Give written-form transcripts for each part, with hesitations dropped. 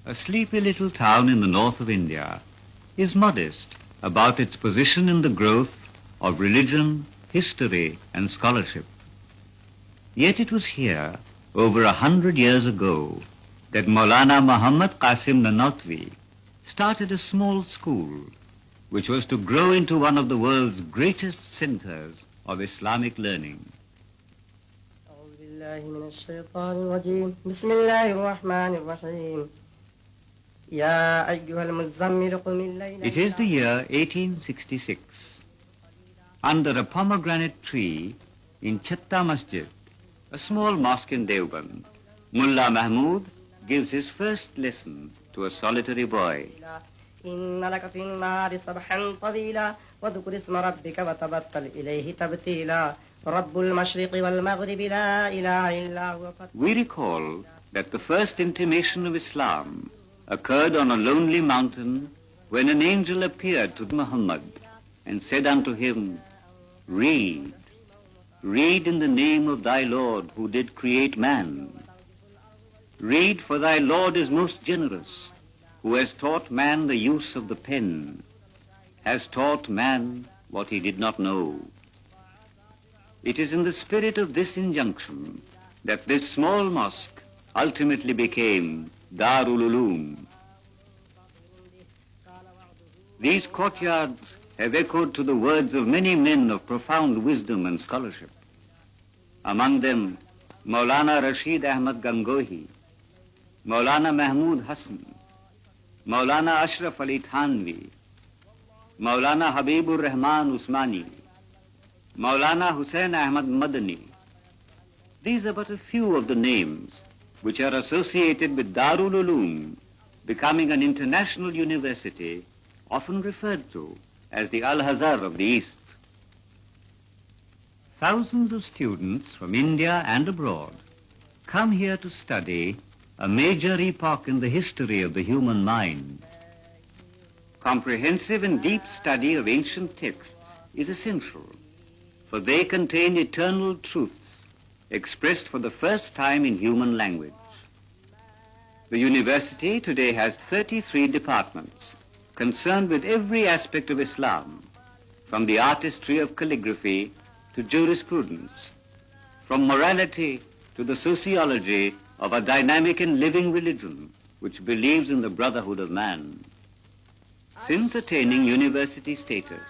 A sleepy little town in the north of India is modest about its position in the growth of religion, history, and scholarship. Yet it was here, over 100 years ago, that Maulana Muhammad Qasim Nanotvi started a small school which was to grow into one of the world's greatest centers of Islamic learning. It is the year 1866. Under a pomegranate tree in Chatta Masjid, a small mosque in Deoband, Mullah Mahmud gives his first lesson to a solitary boy. إن لك في النار سبحا طويلا وذكر اسم ربك وتبتل إليه تبتيلا رب المشرق والمغرب لا إله إلا هو. We recall that the first intimation of Islam occurred on a lonely mountain when an angel appeared to Muhammad and said unto him, "Read, read in the name of thy Lord who did create man. Read, for thy Lord is most generous, who has taught man the use of the pen, has taught man what he did not know." It is in the spirit of this injunction that this small mosque ultimately became Darul Uloom. These courtyards have echoed to the words of many men of profound wisdom and scholarship. Among them, Maulana Rashid Ahmad Gangohi, Maulana Mahmud Hassan, Maulana Ashraf Ali Thanvi, Maulana Habibur Rahman Usmani, Maulana Hussain Ahmad Madani. These are but a few of the names which are associated with Darul Uloom becoming an international university often referred to as the Al-Azhar of the East. Thousands of students from India and abroad come here to study a major epoch in the history of the human mind. Comprehensive and deep study of ancient texts is essential, for they contain eternal truths expressed for the first time in human language. The university today has 33 departments concerned with every aspect of Islam, from the artistry of calligraphy to jurisprudence, from morality to the sociology of a dynamic and living religion which believes in the brotherhood of man. Since attaining university status,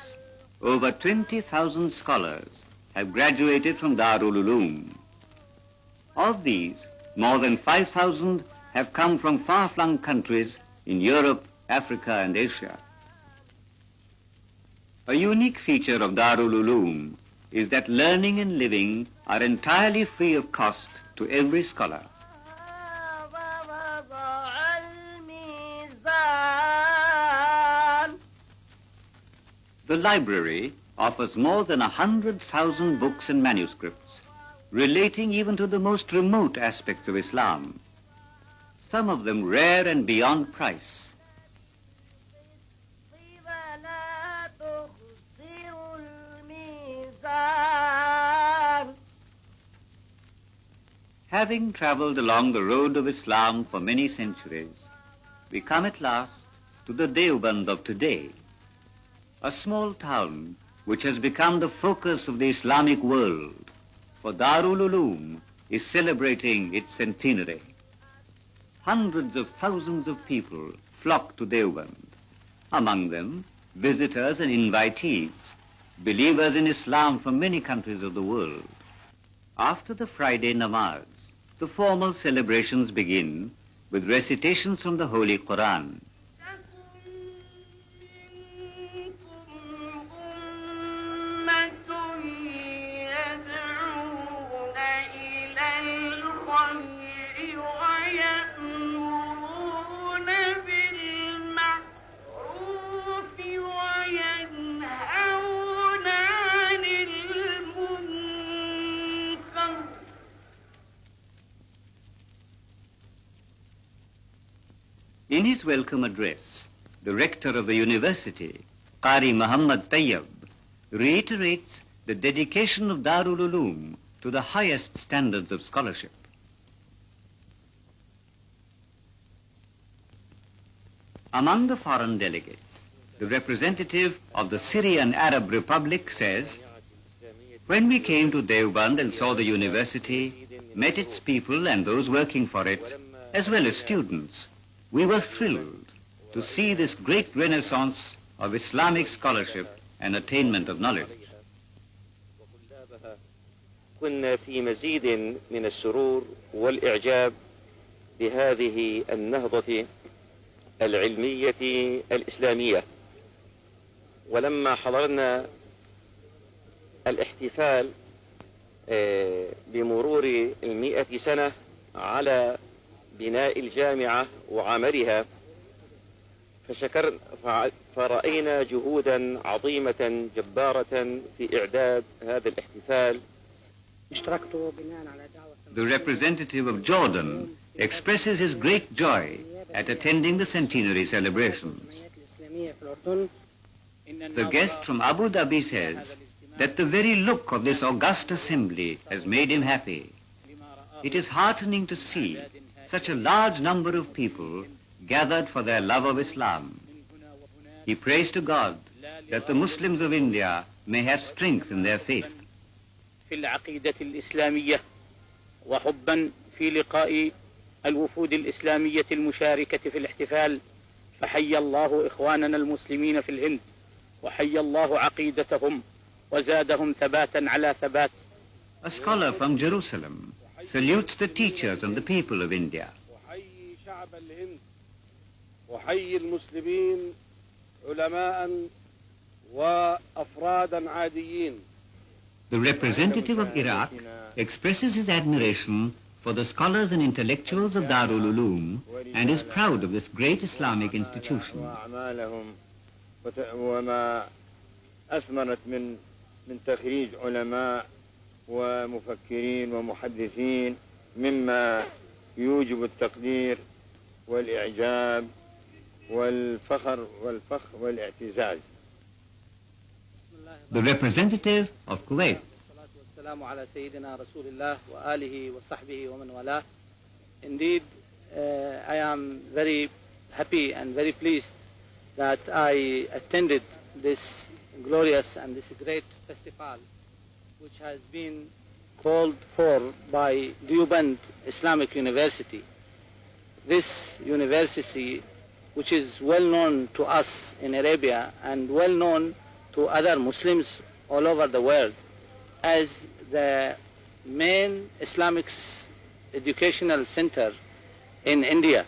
over 20,000 scholars have graduated from Darul Uloom. Of these, more than 5,000 have come from far-flung countries in Europe, Africa, and Asia. A unique feature of Darul Uloom is that learning and living are entirely free of cost to every scholar. The library offers more than 100,000 books and manuscripts relating even to the most remote aspects of Islam, some of them rare and beyond price. Having traveled along the road of Islam for many centuries, we come at last to the Deoband of today, a small town which has become the focus of the Islamic world, for Darul Uloom is celebrating its centenary. Hundreds of thousands of people flock to Deoband, among them visitors and invitees, believers in Islam from many countries of the world. After the Friday namaz, the formal celebrations begin with recitations from the Holy Quran. In his welcome address, the rector of the university, Qari Muhammad Tayyab, reiterates the dedication of Darul Uloom to the highest standards of scholarship. Among the foreign delegates, the representative of the Syrian Arab Republic says, "When we came to Deoband and saw the university, met its people and those working for it, as well as students, we were thrilled to see this great renaissance of Islamic scholarship and attainment of knowledge." كنا في مزيد من السرور والإعجاب بهذه النهضة العلمية الإسلامية، ولما حضرنا الاحتفال بمرور 100 سنة على بناء الجامعة وعملها فرأينا جهودا عظيمة جبارة في إعداد هذا الاحتفال. The representative of Jordan expresses his great joy at attending the centenary celebrations. The guest from Abu Dhabi says that the very look of this august assembly has made him happy. It is heartening to see such a large number of people gathered for their love of Islam. He prays to God that the Muslims of India may have strength in their faith. في العقيدة الإسلامية وحبا في لقاء الوفود الإسلامية المشاركة في الاحتفال، فحيا الله إخواننا المسلمين في الهند وحيا الله عقيدتهم وزادهم ثباتا على ثبات. A scholar from Jerusalem salutes the teachers and the people of India. وحيي شعب الهند وحيي المسلمين علماء وأفرادا عاديين. The representative of Iraq expresses his admiration for the scholars and intellectuals of Darul-Uloom and is proud of this great Islamic institution. وما أثمرت من تخريج علماء ومفكرين ومحدثين مما يوجب التقدير والإعجاب والفخر والاعتزاز. The representative of Kuwait. Indeed, I am very happy and very pleased that I attended this glorious and this great festival which has been called for by Deoband Islamic University. This university, which is well known to us in Arabia and well known to other Muslims all over the world as the main Islamic educational center in India.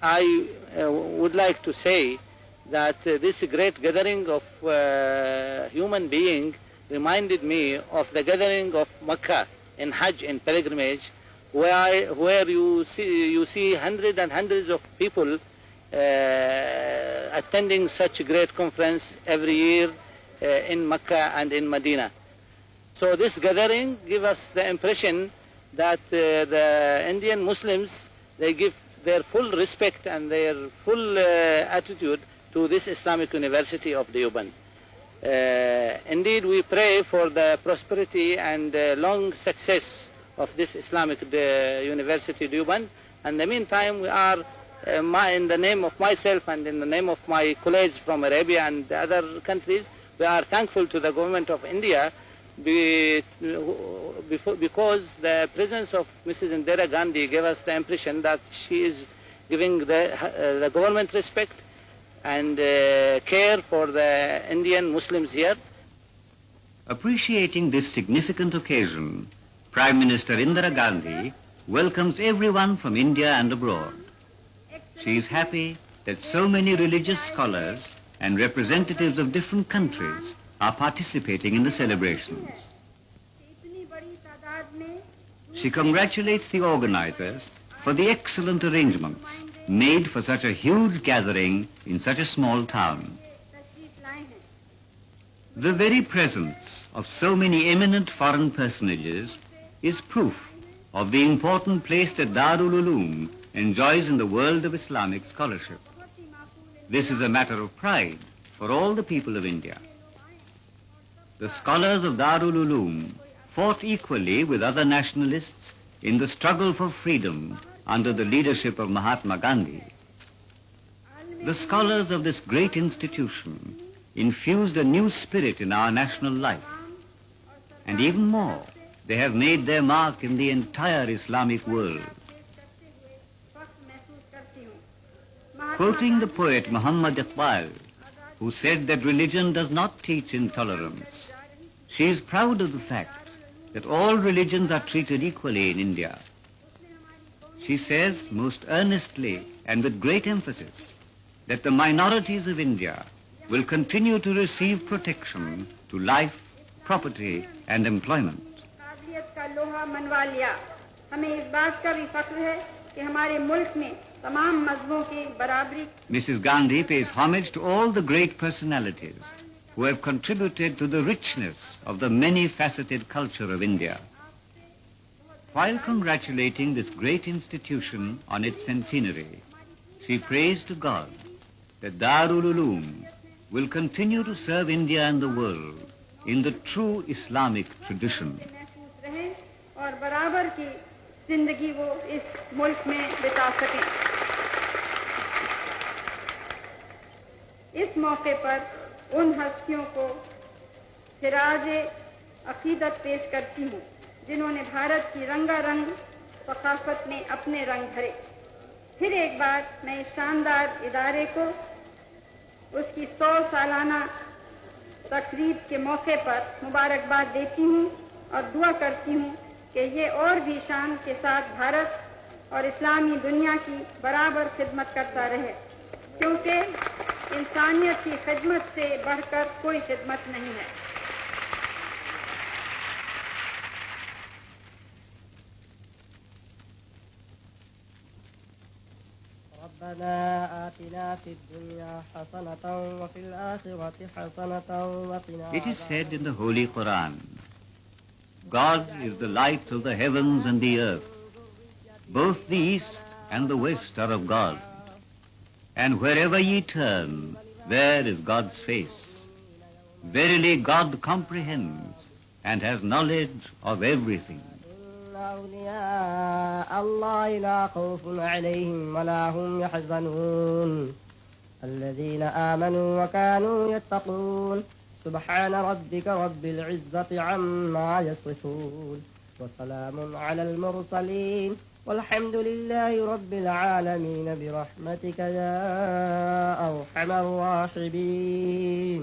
I would like to say that this great gathering of human beings reminded me of the gathering of Mecca in Hajj, in pilgrimage, where you see hundreds and hundreds of people attending such a great conference every year in Mecca and in Medina. So this gathering gives us the impression that the Indian Muslims, they give their full respect and their full attitude to this Islamic University of Deoband. Indeed, we pray for the prosperity and long success of this Islamic University Deoband. And in the meantime, we are, in the name of myself and in the name of my colleagues from Arabia and the other countries, we are thankful to the government of India because the presence of Mrs. Indira Gandhi gave us the impression that she is giving the government respect and care for the Indian Muslims here. Appreciating this significant occasion, Prime Minister Indira Gandhi welcomes everyone from India and abroad. She is happy that so many religious scholars and representatives of different countries are participating in the celebrations. She congratulates the organizers for the excellent arrangements made for such a huge gathering in such a small town. The very presence of so many eminent foreign personages is proof of the important place that Darul-Uloom enjoys in the world of Islamic scholarship. This is a matter of pride for all the people of India. The scholars of Darul-Uloom fought equally with other nationalists in the struggle for freedom under the leadership of Mahatma Gandhi. The scholars of this great institution infused a new spirit in our national life. And even more, they have made their mark in the entire Islamic world. Quoting the poet Muhammad Iqbal, who said that religion does not teach intolerance, she is proud of the fact that all religions are treated equally in India. She says most earnestly and with great emphasis that the minorities of India will continue to receive protection to life, property and employment. قابلیت کا لوہا منوا لیا. ہمیں اس بات کا بھی فخر ہے کہ ہمارے ملک میں تمام مذہبوں کی برابری. Mrs. Gandhi pays homage to all the great personalities who have contributed to the richness of the many-faceted culture of India. While congratulating this great institution on its centenary, she prays to God that Darul-Uloom will continue to serve India and the world in the true Islamic tradition. محفوظ رہیں اور برابر کی زندگی وہ اس ملک میں بتا سکیں. اس موقع پر ان ہستیوں کو خراج عقیدت پیش کرتی ہوں جنہوں نے بھارت کی رنگا رنگ ثقافت میں اپنے رنگ بھرے. پھر ایک بار میں اس شاندار ادارے کو اس کی 100 سالانہ تقریب کے موقع پر مبارکباد دیتی ہوں اور دعا کرتی ہوں کہ یہ اور بھی شان کے ساتھ بھارت اور اسلامی دنیا کی برابر خدمت کرتا رہے، کیونکہ انسانیت کی خدمت سے بڑھ کر کوئی خدمت نہیں ہے. ربنا آتنا في الدنيا حسنة وفي الآخرة حسنة وقنا. It is said in the Holy Quran, God is the light of the heavens and the earth. Both the east and the west are of God. And wherever ye turn, there is God's face. Verily God comprehends and has knowledge of everything. أولياء الله لا خوف عليهم ولا هم يحزنون الذين آمنوا وكانوا يتقون. سبحان ربك رب العزة عما يصفون وسلام على المرسلين والحمد لله رب العالمين برحمتك يا أرحم الراحمين.